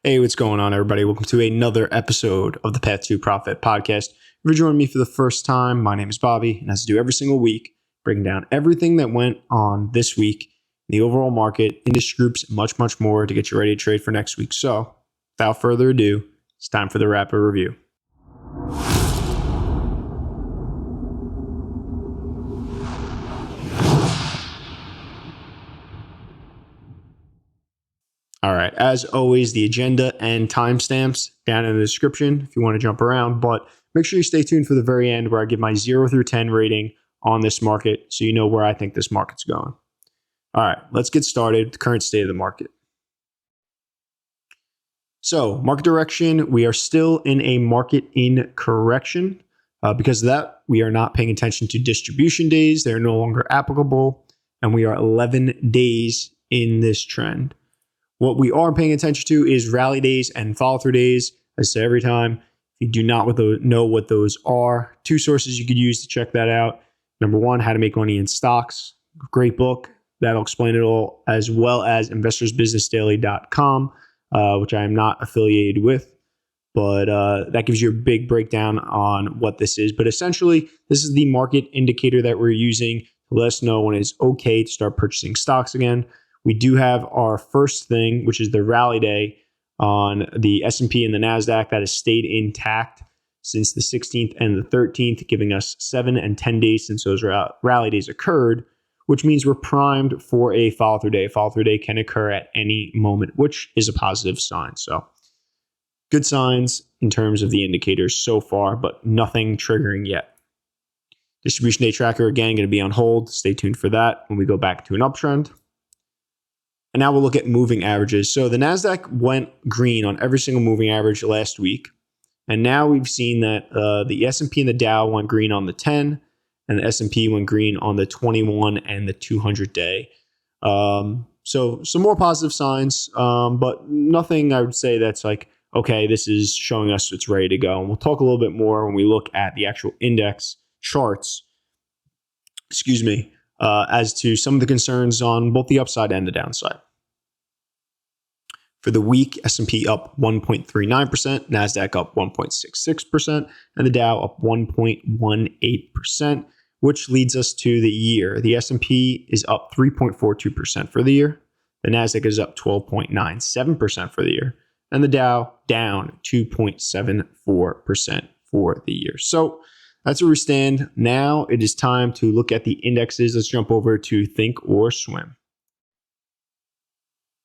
Hey, what's going on, everybody? Welcome to another episode of the Path to Profit podcast. If you're joining me for the first time, my name is Bobby, and as I do every single week, breaking down everything that went on this week, the overall market, industry groups, and much, much more to get you ready to trade for next week. So, without further ado, it's time for the Rapid Review. All right, as always, the agenda and timestamps down in the description if you want to jump around, but make sure you stay tuned for the very end where I give my 0 through 10 rating on this market so you know where I think this market's going. All right, let's get started with the current state of the market. So, market direction, we are still in a market in correction. Because of that, we are not paying attention to distribution days. They're no longer applicable, and we are 11 days in this trend. What we are paying attention to is rally days and follow-through days. I say every time, if you do not know what those are, two sources you could use to check that out. Number one, How to Make Money in Stocks. Great book. That'll explain it all, as well as investorsbusinessdaily.com, which I am not affiliated with. But that gives you a big breakdown on what this is. But essentially, this is the market indicator that we're using to let us know when it's okay to start purchasing stocks again. We do have our first thing, which is the rally day on the S&P and the NASDAQ that has stayed intact since the 16th and the 13th, giving us 7 and 10 days since those rally days occurred, which means we're primed for a follow-through day. A follow-through day can occur at any moment, which is a positive sign. So good signs in terms of the indicators so far, but nothing triggering yet. Distribution day tracker, again, going to be on hold. Stay tuned for that when we go back to an uptrend. And now we'll look at moving averages. So the NASDAQ went green on every single moving average last week. And now we've seen that the S&P and the Dow went green on the 10, and the S&P went green on the 21 and the 200 day. So some more positive signs, but nothing I would say that's like, okay, this is showing us it's ready to go. And we'll talk a little bit more when we look at the actual index charts, as to some of the concerns on both the upside and the downside. For the week, S&P up 1.39%, NASDAQ up 1.66%, and the Dow up 1.18%, which leads us to the year. The S&P is up 3.42% for the year. The NASDAQ is up 12.97% for the year. And the Dow down 2.74% for the year. So that's where we stand. Now it is time to look at the indexes. Let's jump over to Think or Swim.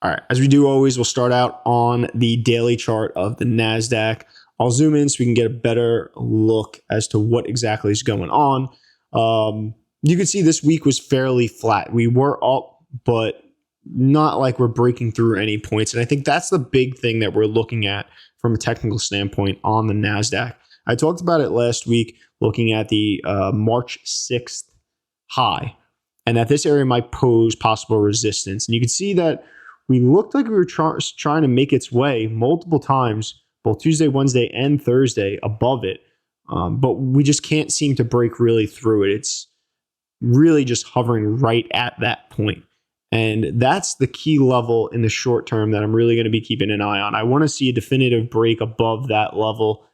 All right, as we do always, we'll start out on the daily chart of the NASDAQ. I'll zoom in so we can get a better look as to what exactly is going on. You can see this week was fairly flat. We were up, but not like we're breaking through any points. And I think that's the big thing that we're looking at from a technical standpoint on the NASDAQ. I talked about it last week, looking at the March 6th high, and that this area might pose possible resistance. And you can see that we looked like we were trying to make its way multiple times, both Tuesday, Wednesday, and Thursday above it. But we just can't seem to break really through it. It's really just hovering right at that point. And that's the key level in the short term that I'm really going to be keeping an eye on. I want to see a definitive break above that level,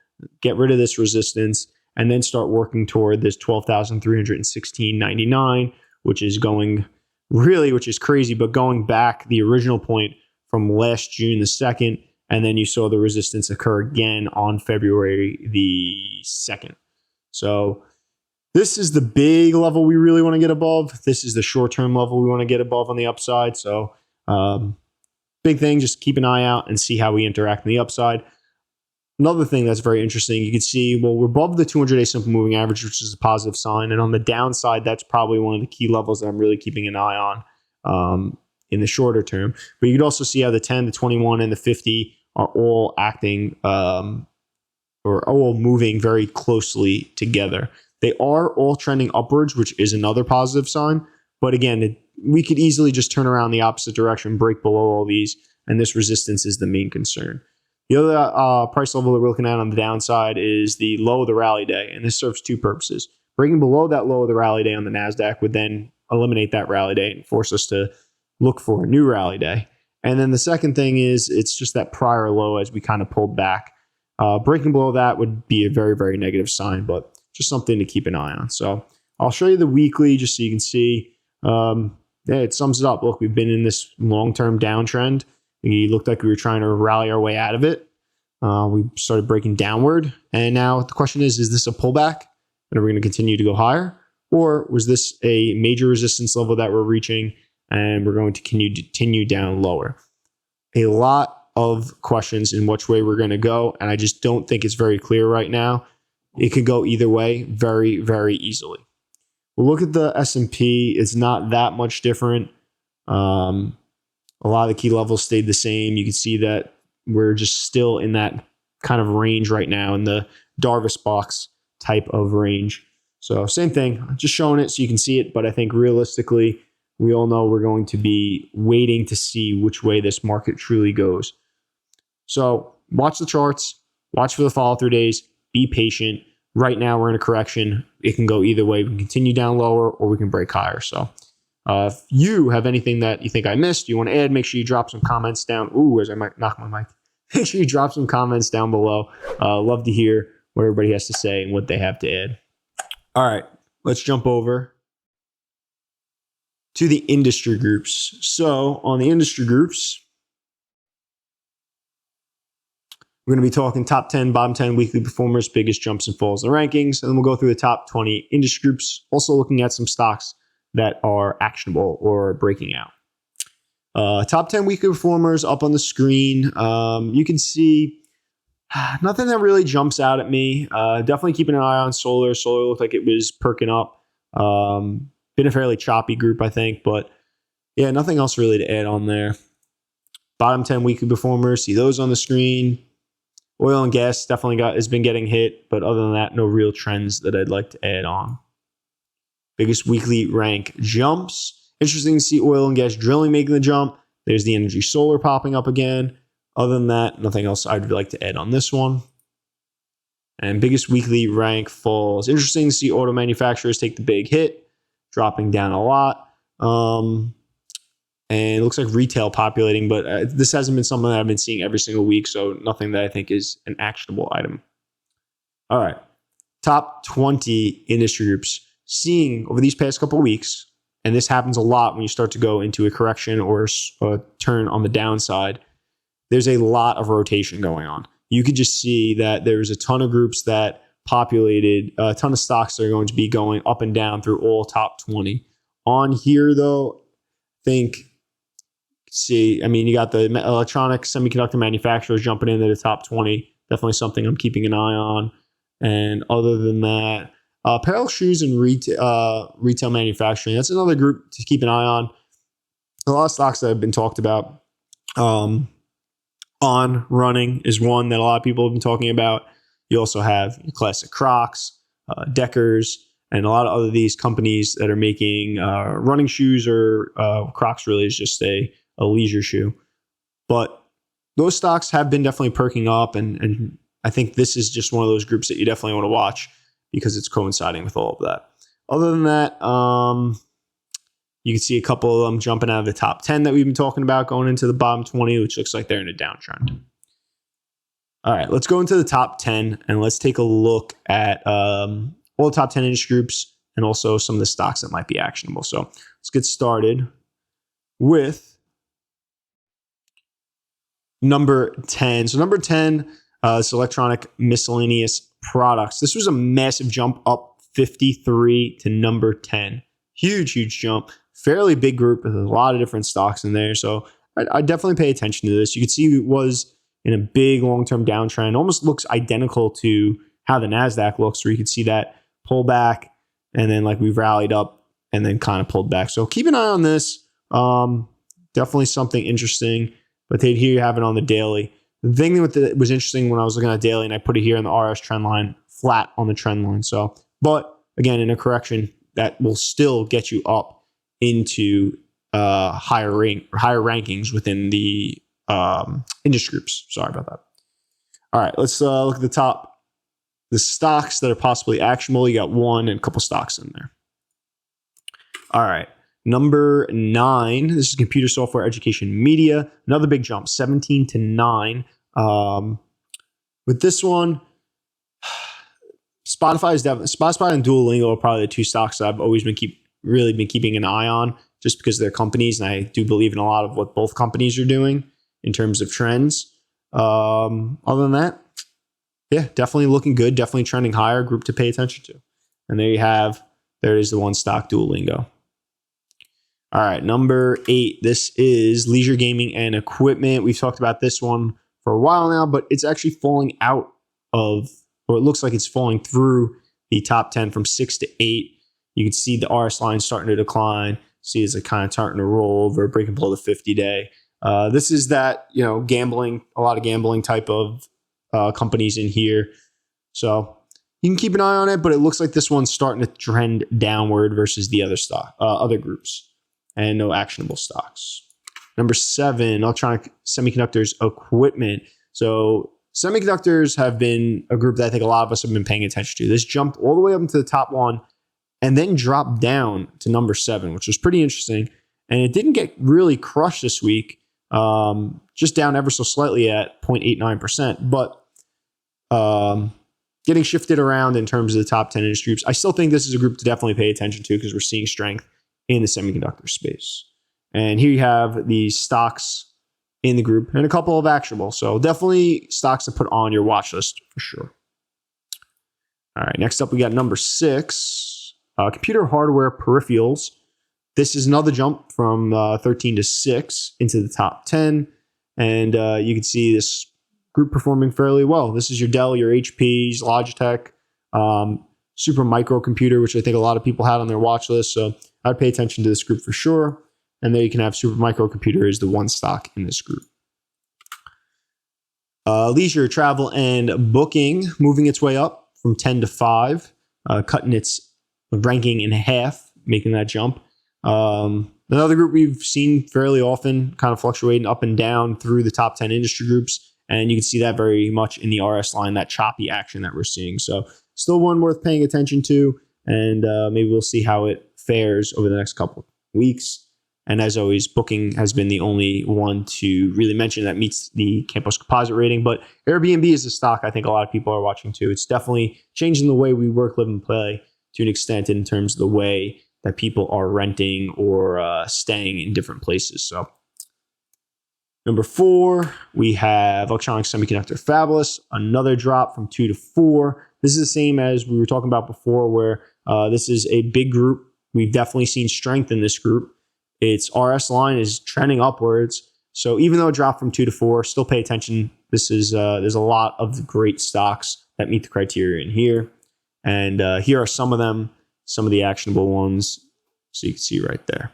get rid of this resistance, and then start working toward this 12,316.99, which is crazy, but going back the original point from last June the 2nd, and then you saw the resistance occur again on February the 2nd. So this is the big level we really want to get above. This is the short-term level we want to get above on the upside. So big thing, just keep an eye out and see how we interact on the upside. Another thing that's very interesting, you can see, well, we're above the 200-day simple moving average, which is a positive sign. And on the downside, that's probably one of the key levels that I'm really keeping an eye on in the shorter term. But you can also see how the 10, the 21, and the 50 are all acting or all moving very closely together. They are all trending upwards, which is another positive sign. But again, we could easily just turn around the opposite direction, break below all these, and this resistance is the main concern. The other price level that we're looking at on the downside is the low of the rally day, and this serves two purposes. Breaking below that low of the rally day on the NASDAQ would then eliminate that rally day and force us to look for a new rally day. And then the second thing is it's just that prior low as we kind of pulled back. Breaking below that would be a very, very negative sign, but just something to keep an eye on. So I'll show you the weekly just so you can see. It sums it up. Look, we've been in this long-term downtrend. We looked like we were trying to rally our way out of it. We started breaking downward. And now the question is this a pullback? And are we going to continue to go higher? Or was this a major resistance level that we're reaching and we're going to continue down lower? A lot of questions in which way we're going to go. And I just don't think it's very clear right now. It could go either way very, very easily. We'll look at the S&P. It's not that much different. A lot of the key levels stayed the same. You can see that we're just still in that kind of range right now, in the Darvis box type of range. So same thing, just showing it so you can see it. But I think realistically, we all know we're going to be waiting to see which way this market truly goes. So watch the charts, watch for the follow-through days, be patient. Right now, we're in a correction. It can go either way. We can continue down lower or we can break higher. So if you have anything that you think I missed, you want to add, make sure you drop some comments down. Ooh, as I might knock my mic. Make sure you drop some comments down below. Love to hear what everybody has to say and what they have to add. All right, let's jump over to the industry groups. So on the industry groups, we're going to be talking top 10, bottom 10 weekly performers, biggest jumps and falls in the rankings. And then we'll go through the top 20 industry groups, also looking at some stocks that are actionable or breaking out. Top 10 weekly performers up on the screen. You can see nothing that really jumps out at me. Definitely keeping an eye on solar. Solar looked like it was perking up. Been a fairly choppy group, I think. But yeah, nothing else really to add on there. Bottom 10 weekly performers. See those on the screen. Oil and gas definitely has been getting hit. But other than that, no real trends that I'd like to add on. Biggest weekly rank jumps. Interesting to see oil and gas drilling making the jump. There's the energy solar popping up again. Other than that, nothing else I'd like to add on this one. And biggest weekly rank falls. Interesting to see auto manufacturers take the big hit, dropping down a lot. And it looks like retail populating, but this hasn't been something that I've been seeing every single week, so nothing that I think is an actionable item. All right, top 20 industry groups. Seeing over these past couple of weeks, and this happens a lot when you start to go into a correction or a turn on the downside, there's a lot of rotation going on. You could just see that there's a ton of groups that populated, a ton of stocks that are going to be going up and down through all top 20. On here, though, you got the electronic semiconductor manufacturers jumping into the top 20. Definitely something I'm keeping an eye on. And other than that, apparel, shoes, and retail manufacturing. That's another group to keep an eye on. A lot of stocks that have been talked about. On running is one that a lot of people have been talking about. You also have your classic Crocs, Deckers, and a lot of other these companies that are making running shoes, or Crocs really is just a leisure shoe. But those stocks have been definitely perking up, and I think this is just one of those groups that you definitely want to watch because it's coinciding with all of that. Other than that, you can see a couple of them jumping out of the top 10 that we've been talking about, going into the bottom 20, which looks like they're in a downtrend. All right, let's go into the top 10 and let's take a look at all the top 10 industry groups and also some of the stocks that might be actionable. So let's get started with number 10. So number 10 is electronic miscellaneous products. This was a massive jump up 53 to number 10. Huge jump. Fairly big group with a lot of different stocks in there. So I definitely pay attention to this. You can see it was in a big long-term downtrend. Almost looks identical to how the NASDAQ looks, where you can see that pullback and then like we've rallied up and then kind of pulled back. So keep an eye on this. Definitely something interesting. But here you have it on the daily. The thing that was interesting when I was looking at daily, and I put it here in the RS trend line, flat on the trend line. So, but again, in a correction, that will still get you up into higher rankings within the industry groups. Sorry about that. All right, let's look at the stocks that are possibly actionable. You got one and a couple stocks in there. All right, Number 9, this is computer software, education, media. Another big jump, 17 to 9. With this one, Spotify and Duolingo are probably the two stocks that I've always really been keeping an eye on, just because they're companies, and I do believe in a lot of what both companies are doing in terms of trends. Other than that, yeah, definitely looking good, definitely trending higher, group to pay attention to. And there is the one stock, Duolingo. All right, number 8, this is leisure gaming and equipment. We've talked about this one for a while now, but it's actually falling out of, or it looks like it's falling through the top 10 from 6 to 8. You can see the RS line starting to decline. See it's kind of starting to roll over, breaking below the 50-day. This is that, gambling, a lot of gambling type of companies in here. So you can keep an eye on it, but it looks like this one's starting to trend downward versus the other groups, and no actionable stocks. Number 7, electronic semiconductors equipment. So semiconductors have been a group that I think a lot of us have been paying attention to. This jumped all the way up into the top 1 and then dropped down to number 7, which was pretty interesting. And it didn't get really crushed this week, just down ever so slightly at 0.89%. But getting shifted around in terms of the top 10 industry groups. I still think this is a group to definitely pay attention to because we're seeing strength in the semiconductor space. And here you have the stocks in the group and a couple of actionable. So definitely stocks to put on your watch list for sure. All right, next up we got number 6, computer hardware peripherals. This is another jump from 13 to 6 into the top 10. And you can see this group performing fairly well. This is your Dell, your HPs, Logitech, Super Microcomputer, which I think a lot of people had on their watch list. So I'd pay attention to this group for sure. And there you can have Super Microcomputer is the one stock in this group. Leisure, travel, and booking moving its way up from 10 to 5, cutting its ranking in half, making that jump. Another group we've seen fairly often, kind of fluctuating up and down through the top 10 industry groups. And you can see that very much in the RS line, that choppy action that we're seeing. So still one worth paying attention to. And maybe we'll see how it fares over the next couple of weeks. And as always, booking has been the only one to really mention that meets the Campos Composite rating. But Airbnb is a stock I think a lot of people are watching too. It's definitely changing the way we work, live, and play to an extent in terms of the way that people are renting or staying in different places. So number 4, we have electronic semiconductor fabless, another drop from 2 to 4. This is the same as we were talking about before, where this is a big group. We've definitely seen strength in this group. Its RS line is trending upwards. So even though it dropped from 2 to 4, still pay attention. This is there's a lot of great stocks that meet the criteria in here. And here are some of them, some of the actionable ones. So you can see right there.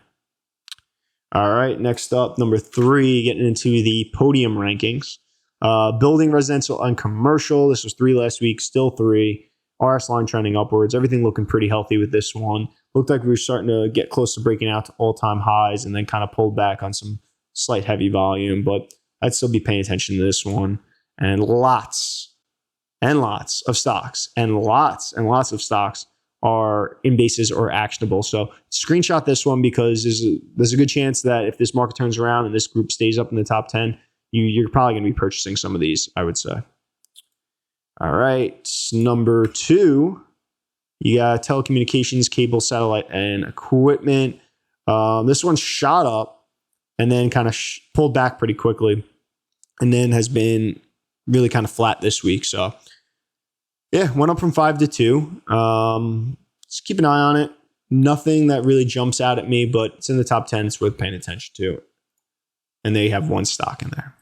All right, next up, number 3, getting into the podium rankings. Building, residential, and commercial. This was 3 last week, still 3. RS line trending upwards. Everything looking pretty healthy with this one. Looked like we were starting to get close to breaking out to all-time highs and then kind of pulled back on some slight heavy volume. But I'd still be paying attention to this one. And lots and lots of stocks and lots of stocks are in bases or actionable. So screenshot this one because there's a good chance that if this market turns around and this group stays up in the top 10, you're probably going to be purchasing some of these, I would say. All right, number 2, you got telecommunications, cable, satellite, and equipment. This one shot up and then kind of pulled back pretty quickly and then has been really kind of flat this week. So yeah, went up from 5 to 2. Just keep an eye on it. Nothing that really jumps out at me, but it's in the top 10. It's worth paying attention to. And they have one stock in there.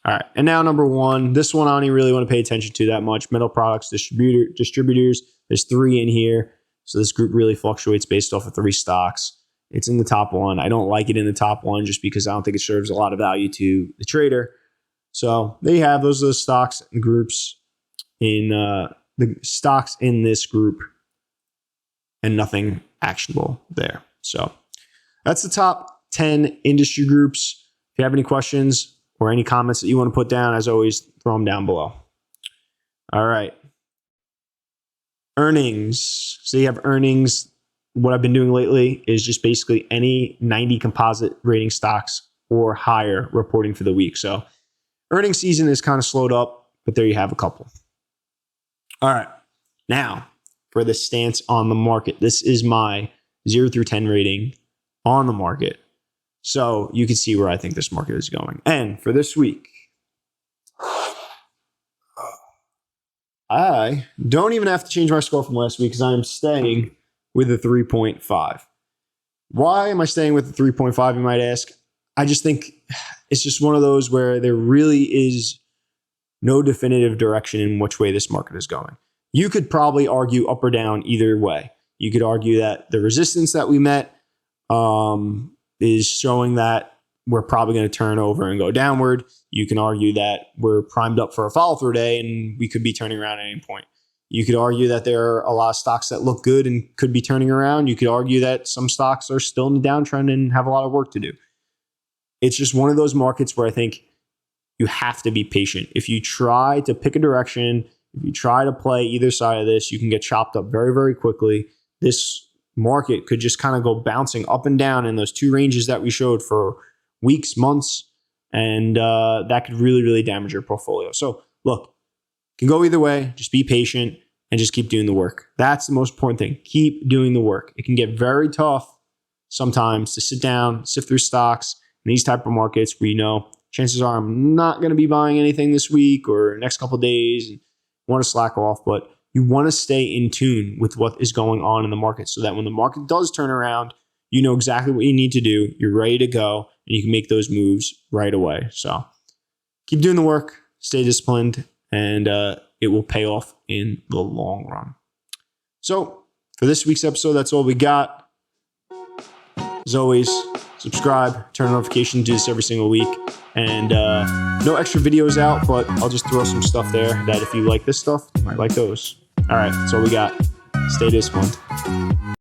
All right, and now number 1. This one I don't even really want to pay attention to that much. Metal products distributors. There's 3 in here. So this group really fluctuates based off of 3 stocks. It's in the top 1. I don't like it in the top 1 just because I don't think it serves a lot of value to the trader. So there you have, those are the stocks and groups in the stocks in this group, and nothing actionable there. So that's the top 10 industry groups. If you have any questions or any comments that you want to put down, as always, throw them down below. All right. Earnings. So you have earnings what I've been doing lately is just basically any 90 composite rating stocks or higher reporting for the week. So earnings season is kind of slowed up, but there you have a couple. All right. Now for the stance on the market. This is my 0 through 10 rating on the market. So you can see where I think this market is going. And for this week, I don't even have to change my score from last week because I am staying with a 3.5. Why am I staying with the 3.5, you might ask? I just think it's just one of those where there really is no definitive direction in which way this market is going. You could probably argue up or down either way. You could argue that the resistance that we met is showing that we're probably going to turn over and go downward. You can argue that we're primed up for a follow-through day and we could be turning around at any point. You could argue that there are a lot of stocks that look good and could be turning around. You could argue that some stocks are still in the downtrend and have a lot of work to do. It's just one of those markets where I think you have to be patient. If you try to pick a direction, if you try to play either side of this, you can get chopped up very, very quickly. This market could just kind of go bouncing up and down in those two ranges that we showed for weeks, months, and that could really, really damage your portfolio. So look, it can go either way. Just be patient and just keep doing the work. That's the most important thing. Keep doing the work. It can get very tough sometimes to sit down, sift through stocks in these type of markets where you know chances are I'm not going to be buying anything this week or next couple of days and want to slack off, but you want to stay in tune with what is going on in the market so that when the market does turn around, you know exactly what you need to do. You're ready to go and you can make those moves right away. So keep doing the work, stay disciplined, and it will pay off in the long run. So for this week's episode, that's all we got. As always, subscribe, turn on notifications, do this every single week. And no extra videos out, but I'll just throw some stuff there that if you like this stuff, you might like those. All right, that's all we got. Stay disciplined.